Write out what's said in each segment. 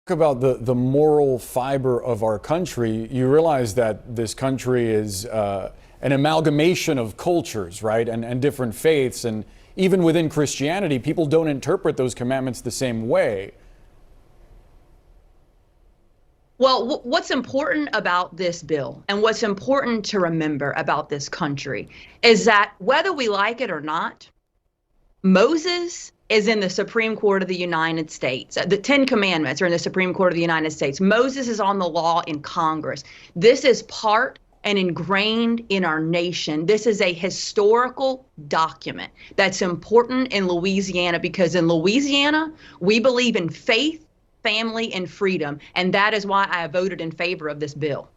About the moral fiber of our country, you realize that this country is an amalgamation of cultures, right? And different faiths. And even within Christianity, people don't interpret those commandments the same way. Well, what's important about this bill and what's important to remember about this country is that whether we like it or not, Moses is in the Supreme Court of the United States. The Ten Commandments are in the Supreme Court of the United States. Moses is on the law in Congress. This is part and ingrained in our nation. This is a historical document that's important in Louisiana because in Louisiana, we believe in faith, family, and freedom. And that is why I voted in favor of this bill.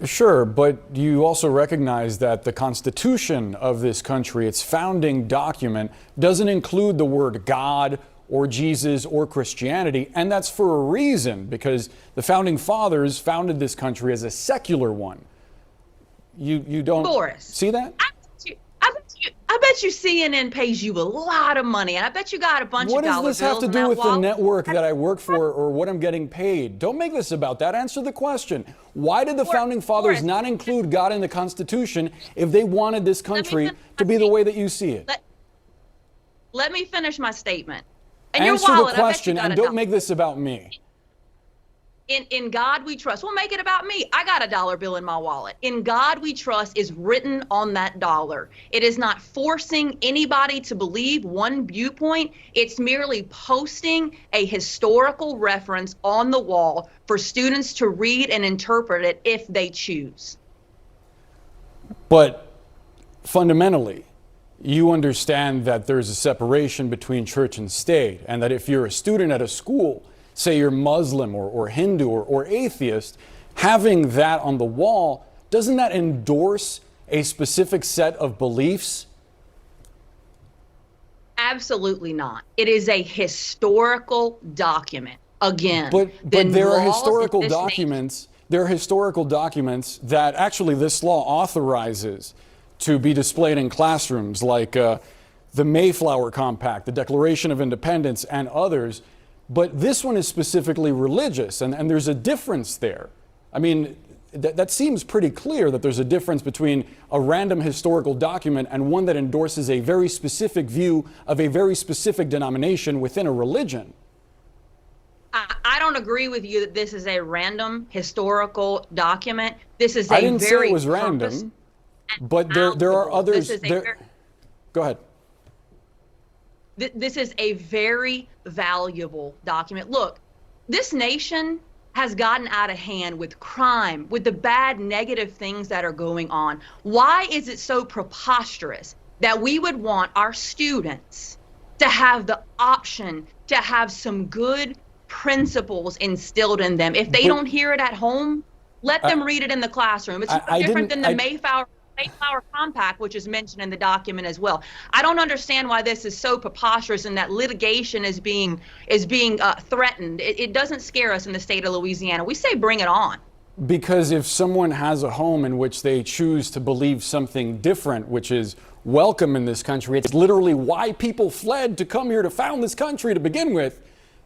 Sure, but you also recognize that the Constitution of this country, its founding document, doesn't include the word God or Jesus or Christianity, and that's for a reason, because the founding fathers founded this country as a secular one. You don't Boris, see that? I bet you CNN pays you a lot of money, and I bet you got a bunch of dollar bills. What does this have to do with the network that I work for or what I'm getting paid? Don't make this about that. Answer the question. Why did the founding fathers not include God in the Constitution if they wanted this country to be the way that you see it? Let me finish my statement. And Answer the question and don't make this about me. In God we trust. Well, make it about me. I got a dollar bill in my wallet. In God we trust is written on that dollar. It is not forcing anybody to believe one viewpoint. It's merely posting a historical reference on the wall for students to read and interpret it if they choose. But fundamentally, you understand that there's a separation between church and state, and that if you're a student at a school, say you're Muslim or Hindu or atheist, having that on the wall, doesn't that endorse a specific set of beliefs? Absolutely not. It is a historical document. Again, but there are historical documents. There are historical documents that actually this law authorizes to be displayed in classrooms, like the Mayflower Compact, the Declaration of Independence, and others. But this one is specifically religious, and there's a difference there. I mean, that seems pretty clear that there's a difference between a random historical document and one that endorses a very specific view of a very specific denomination within a religion. I don't agree with you that this is a random historical document. This is a I didn't say it was random, but there are others. Go ahead. This is a very valuable document. Look, this nation has gotten out of hand with crime, with the bad, negative things that are going on. Why is it so preposterous that we would want our students to have the option to have some good principles instilled in them? If they don't hear it at home, let them read it in the classroom. It's no different than the Mayflower Compact, which is mentioned in the document as well. I don't understand why this is so preposterous and that litigation is being threatened. It doesn't scare us in the state of Louisiana. We say bring it on. Because if someone has a home in which they choose to believe something different, which is welcome in this country, it's literally why people fled to come here to found this country to begin with,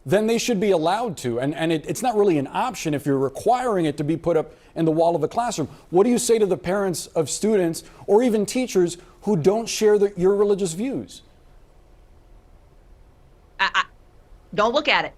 then they should be allowed to. And it's not really an option if you're requiring it to be put up in the wall of a classroom. What do you say to the parents of students or even teachers who don't share your religious views? Don't look at it.